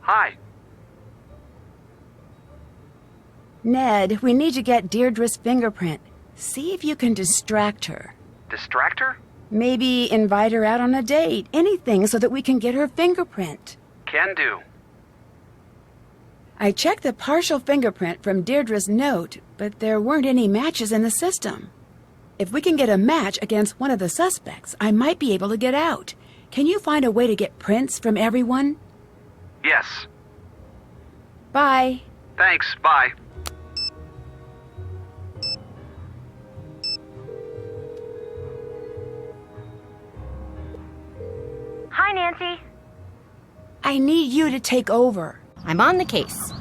Hi. Ned, we need to get Deirdre's fingerprint. See if you can distract her. Distract her? Maybe invite her out on a date. Anything so that we can get her fingerprint. Can do. I checked the partial fingerprint from Deirdre's note, but there weren't any matches in the system. If we can get a match against one of the suspects, I might be able to get out. Can you find a way to get prints from everyone? Yes. Bye. Thanks, bye. Hi, Nancy. I need you to take over. I'm on the case.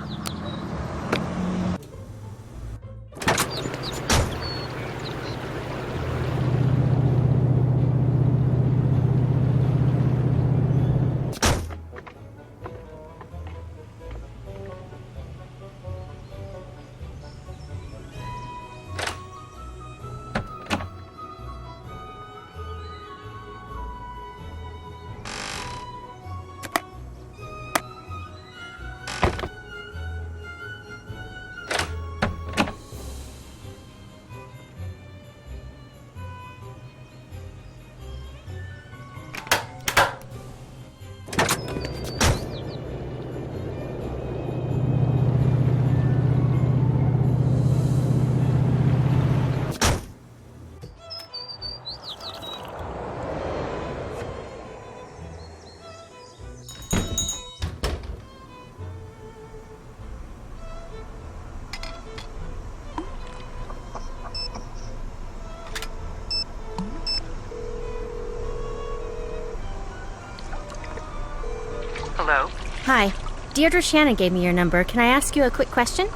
Hello? Hi. Deirdre Shannon gave me your number. Can I ask you a quick question?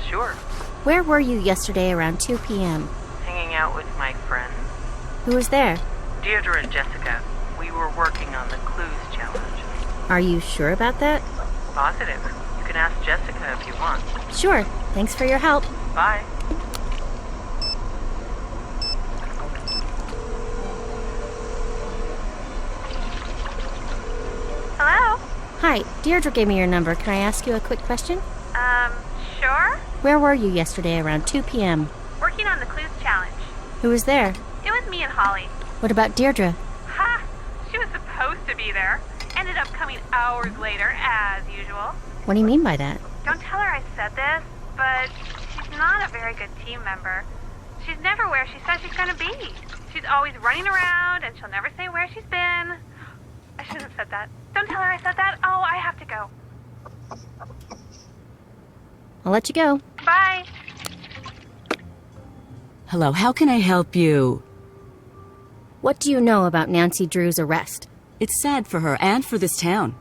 Sure. Where were you yesterday around 2 p.m.? Hanging out with my friends. Who was there? Deirdre and Jessica. We were working on the clues challenge. Are you sure about that? Positive. You can ask Jessica if you want. Sure. Thanks for your help. Bye. Hello? Hi. Deirdre gave me your number. Can I ask you a quick question? Sure? Where were you yesterday around 2 p.m.? Working on the clues challenge. Who was there? It was me and Holly. What about Deirdre? Ha! She was supposed to be there. Ended up coming hours later, as usual. What do you mean by that? Don't tell her I said this, but she's not a very good team member. She's never where she says she's gonna be. She's always running around, and she'll never say where she's been. I shouldn't have said that. Don't tell her I said that. Oh, I have to go. I'll let you go. Bye. Hello, how can I help you? What do you know about Nancy Drew's arrest? It's sad for her and for this town.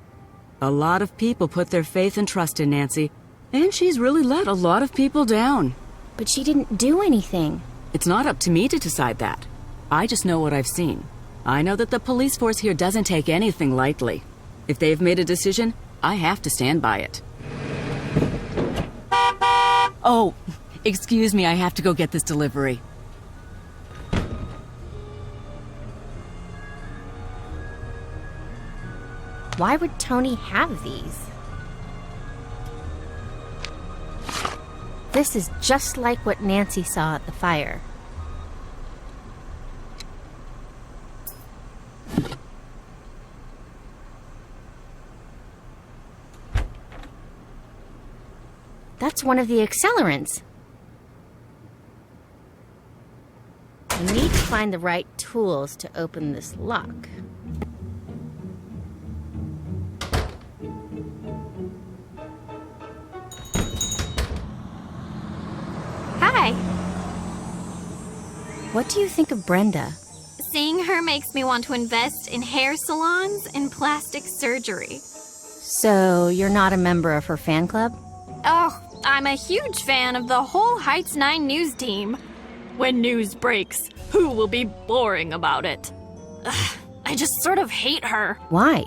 A lot of people put their faith and trust in Nancy, and she's really let a lot of people down. But she didn't do anything. It's not up to me to decide that. I just know what I've seen. I know that the police force here doesn't take anything lightly. If they've made a decision, I have to stand by it. Oh, excuse me, I have to go get this delivery. Why would Tony have these? This is just like what Nancy saw at the fire. That's one of the accelerants. We need to find the right tools to open this lock. Hi. What do you think of Brenda? Seeing her makes me want to invest in hair salons and plastic surgery. So, you're not a member of her fan club? Oh, I'm a huge fan of the whole Heights 9 news team. When news breaks, who will be boring about it? Ugh, I just sort of hate her. Why?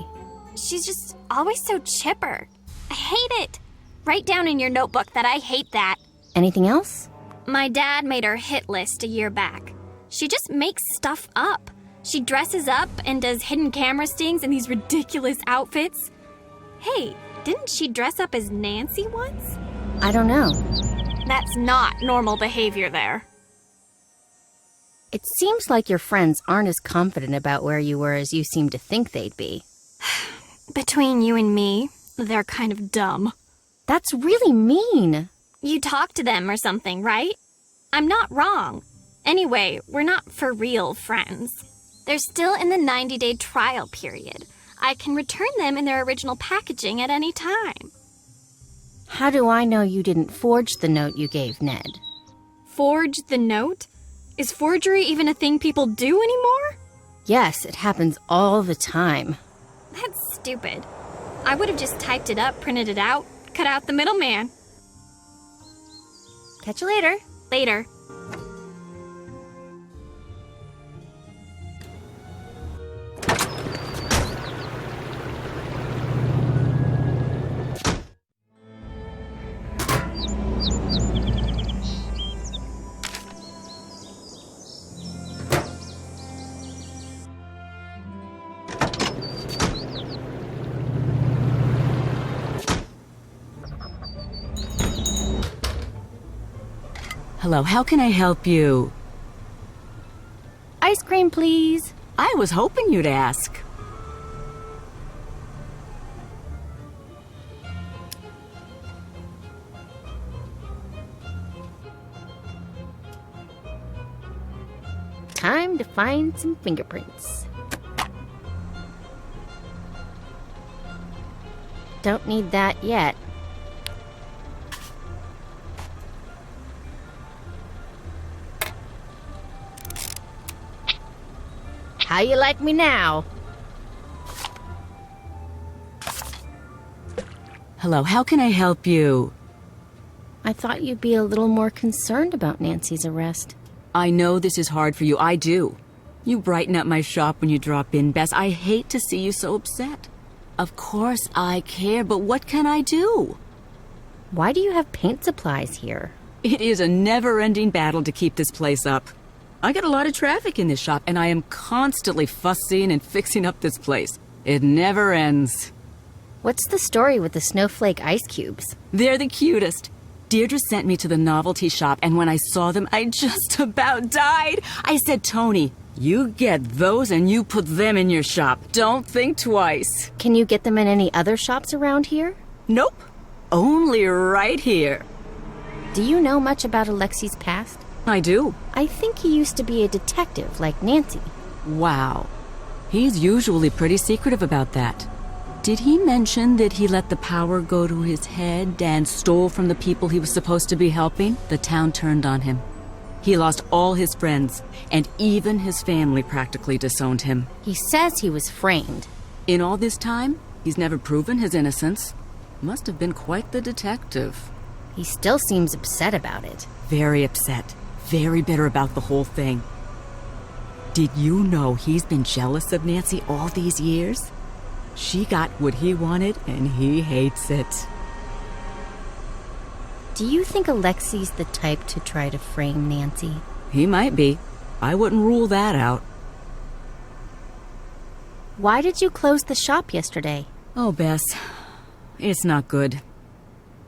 She's just always so chipper. I hate it. Write down in your notebook that I hate that. Anything else? My dad made her hit list a year back. She just makes stuff up. She dresses up and does hidden camera stings in these ridiculous outfits. Hey, didn't she dress up as Nancy once? I don't know. That's not normal behavior there. It seems like your friends aren't as confident about where you were as you seem to think they'd be. Between you and me, they're kind of dumb. That's really mean. You talked to them or something, right? I'm not wrong. Anyway, we're not for real friends. They're still in the 90-day trial period. I can return them in their original packaging at any time. How do I know you didn't forge the note you gave Ned? Forge the note? Is forgery even a thing people do anymore? Yes, it happens all the time. That's stupid. I would have just typed it up, printed it out, cut out the middleman. Catch you later. Later. Hello, how can I help you? Ice cream, please. I was hoping you'd ask. Time to find some fingerprints. Don't need that yet. How you like me now? Hello, how can I help you? I thought you'd be a little more concerned about Nancy's arrest. I know this is hard for you, I do. You brighten up my shop when you drop in, Bess. I hate to see you so upset. Of course I care, but what can I do? Why do you have paint supplies here? It is a never-ending battle to keep this place up. I get a lot of traffic in this shop, and I am constantly fussing and fixing up this place. It never ends. What's the story with the snowflake ice cubes? They're the cutest. Deirdre sent me to the novelty shop, and when I saw them, I just about died. I said, Tony, you get those and you put them in your shop. Don't think twice. Can you get them in any other shops around here? Nope. Only right here. Do you know much about Alexie's past? I do. I think he used to be a detective like Nancy. Wow. He's usually pretty secretive about that. Did he mention that he let the power go to his head and stole from the people he was supposed to be helping? The town turned on him. He lost all his friends, and even his family practically disowned him. He says he was framed. In all this time, he's never proven his innocence. Must have been quite the detective. He still seems upset about it. Very upset. Very bitter about the whole thing. Did you know he's been jealous of Nancy all these years? She got what he wanted, and he hates it. Do you think Alexie's the type to try to frame Nancy? He might be. I wouldn't rule that out. Why did you close the shop yesterday? Oh, Bess. It's not good.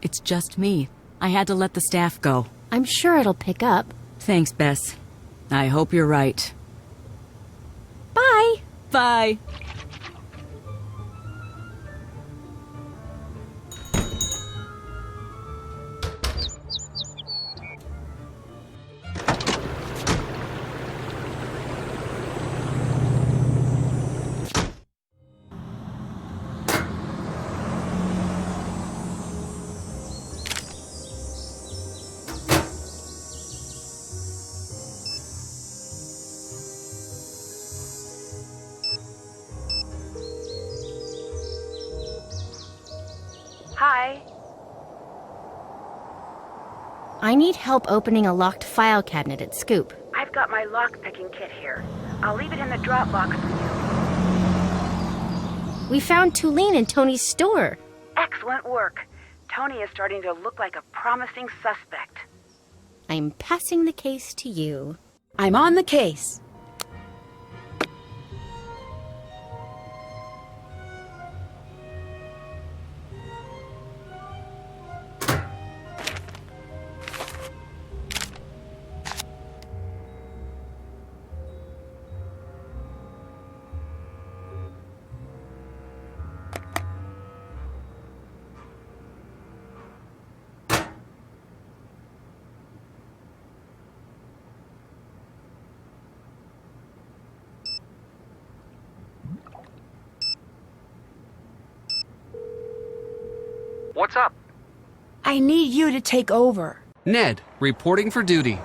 It's just me. I had to let the staff go. I'm sure it'll pick up. Thanks, Bess. I hope you're right. Bye! Bye. Hi. I need help opening a locked file cabinet at Scoop. I've got my lock-picking kit here. I'll leave it in the drop box for you. We found Tulane in Tony's store. Excellent work. Tony is starting to look like a promising suspect. I'm passing the case to you. I'm on the case. What's up? I need you to take over. Ned, reporting for duty.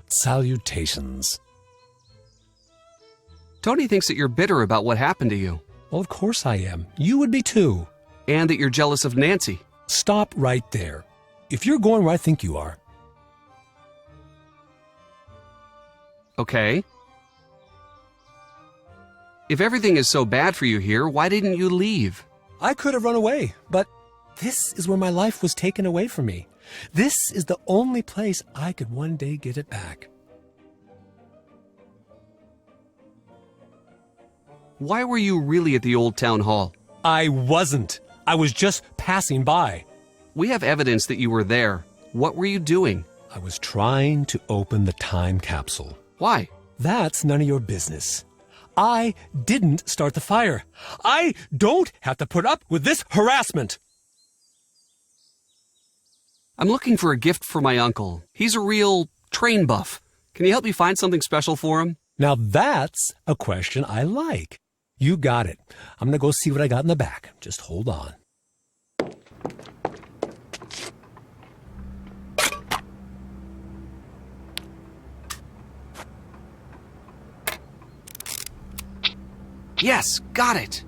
Salutations. Tony thinks that you're bitter about what happened to you, Well, of course I am. You would be too. and that you're jealous of Nancy. Stop right there. If you're going where I think you are, Okay. If everything is so bad for you here, why didn't you leave? I could have run away, but this is where my life was taken away from me. This is the only place I could one day get it back. Why were you really at the old town hall? I wasn't. I was just passing by. We have evidence that you were there. What were you doing? I was trying to open the time capsule. Why? That's none of your business. I didn't start the fire. I don't have to put up with this harassment. I'm looking for a gift for my uncle. He's a real train buff. Can you help me find something special for him? Now that's a question I like. You got it. I'm going to go see what I got in the back. Just hold on. Yes, got it.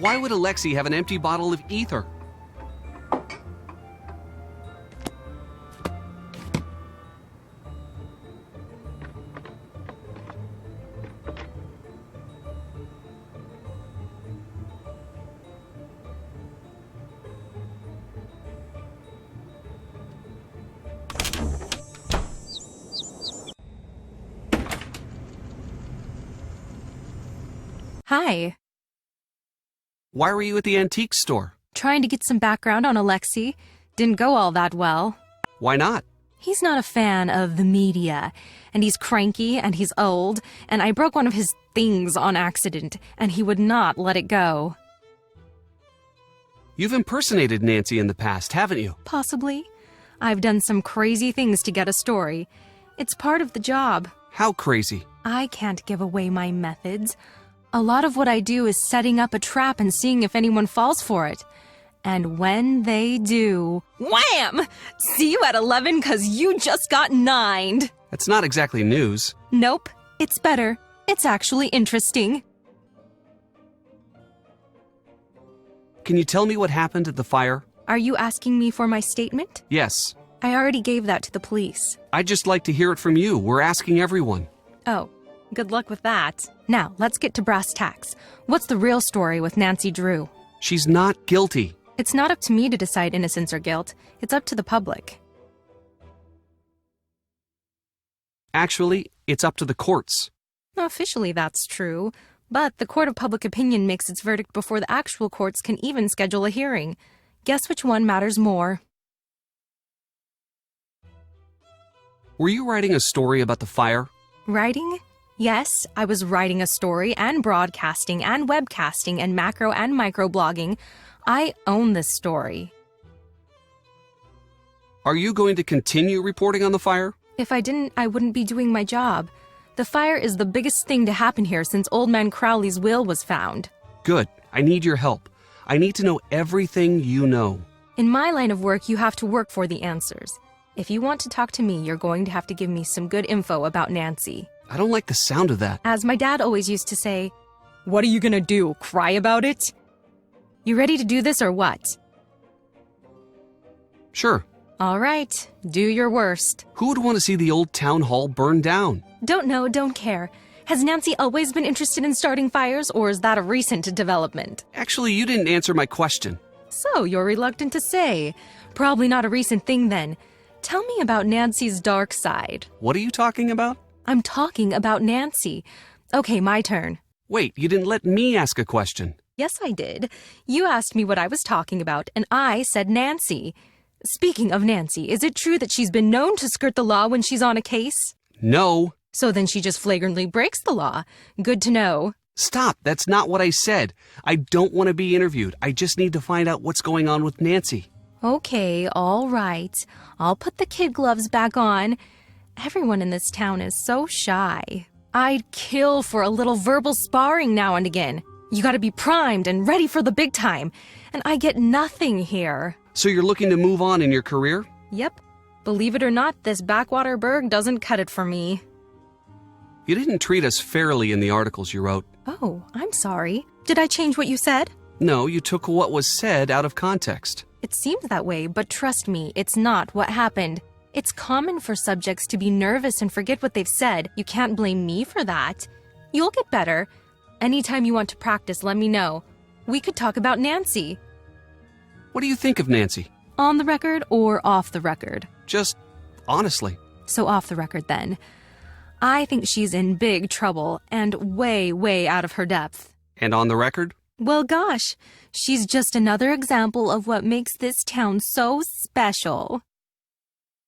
Why would Alexie have an empty bottle of ether? Hi. Why were you at the antique store? Trying to get some background on Alexie. Didn't go all that well. Why not? He's not a fan of the media, and he's cranky, and he's old, and I broke one of his things on accident, and he would not let it go. You've impersonated Nancy in the past, haven't you? Possibly. I've done some crazy things to get a story. It's part of the job. How crazy? I can't give away my methods. A lot of what I do is setting up a trap and seeing if anyone falls for it. And when they do, wham! See you at 11 'cause you just got 9'd. That's not exactly news. Nope, it's better. It's actually interesting. Can you tell me what happened at the fire? Are you asking me for my statement? Yes. I already gave that to the police. I'd just like to hear it from you. We're asking everyone. Oh, good luck with that. Now, let's get to brass tacks. What's the real story with Nancy Drew? She's not guilty. It's not up to me to decide innocence or guilt. It's up to the public. Actually, it's up to the courts. Officially, that's true. But the court of public opinion makes its verdict before the actual courts can even schedule a hearing. Guess which one matters more? Were you writing a story about the fire? Writing? Yes, I was writing a story and broadcasting and webcasting and macro and micro blogging. I own this story. Are you going to continue reporting on the fire? If I didn't, I wouldn't be doing my job. The fire is the biggest thing to happen here since Old Man Crowley's will was found. Good. I need your help. I need to know everything you know. In my line of work, you have to work for the answers. If you want to talk to me, you're going to have to give me some good info about Nancy. I don't like the sound of that. As my dad always used to say, "What are you gonna do, cry about it?" You ready to do this or what? Sure. All right, do your worst. Who would want to see the old town hall burned down? Don't know, don't care. Has Nancy always been interested in starting fires, or is that a recent development? Actually, you didn't answer my question. So, you're reluctant to say. Probably not a recent thing then. Tell me about Nancy's dark side. What are you talking about? I'm talking about Nancy. Okay, my turn. Wait, you didn't let me ask a question. Yes, I did. You asked me what I was talking about, and I said Nancy. Speaking of Nancy, is it true that she's been known to skirt the law when she's on a case? No. So then she just flagrantly breaks the law. Good to know. Stop, that's not what I said. I don't want to be interviewed. I just need to find out what's going on with Nancy. Okay, all right. I'll put the kid gloves back on. Everyone in this town is so shy. I'd kill for a little verbal sparring now and again. You gotta be primed and ready for the big time. And I get nothing here. So you're looking to move on in your career? Yep. Believe it or not, this backwater burg doesn't cut it for me. You didn't treat us fairly in the articles you wrote. Oh, I'm sorry. Did I change what you said? No, you took what was said out of context. It seems that way, but trust me, it's not what happened. It's common for subjects to be nervous and forget what they've said. You can't blame me for that. You'll get better. Anytime you want to practice, let me know. We could talk about Nancy. What do you think of Nancy? On the record or off the record? Just honestly. So off the record then. I think she's in big trouble and way, way out of her depth. And on the record? Well, gosh, she's just another example of what makes this town so special.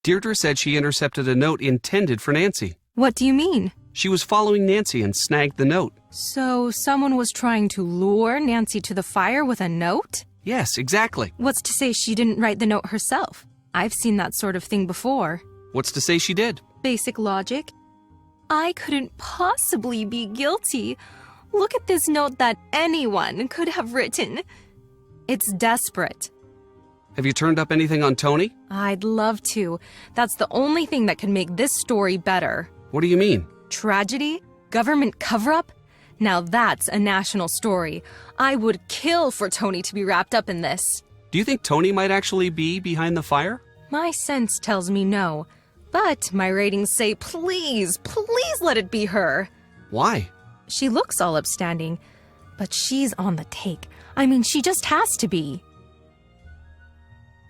Deirdre said she intercepted a note intended for Nancy. What do you mean? She was following Nancy and snagged the note. So someone was trying to lure Nancy to the fire with a note? Yes, exactly. What's to say she didn't write the note herself? I've seen that sort of thing before. What's to say she did? Basic logic. I couldn't possibly be guilty. Look at this note that anyone could have written. It's desperate. Have you turned up anything on Tony? I'd love to. That's the only thing that could make this story better. What do you mean? Tragedy? Government cover-up? Now that's a national story. I would kill for Tony to be wrapped up in this. Do you think Tony might actually be behind the fire? My sense tells me no. But my ratings say please, please let it be her. Why? She looks all upstanding, but she's on the take. I mean, she just has to be.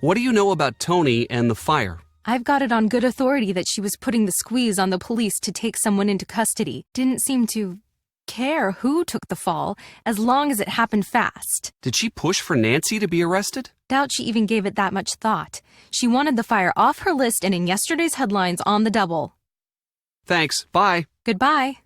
What do you know about Tony and the fire? I've got it on good authority that she was putting the squeeze on the police to take someone into custody. Didn't seem to care who took the fall, as long as it happened fast. Did she push for Nancy to be arrested? Doubt she even gave it that much thought. She wanted the fire off her list and in yesterday's headlines on the double. Thanks. Bye. Goodbye.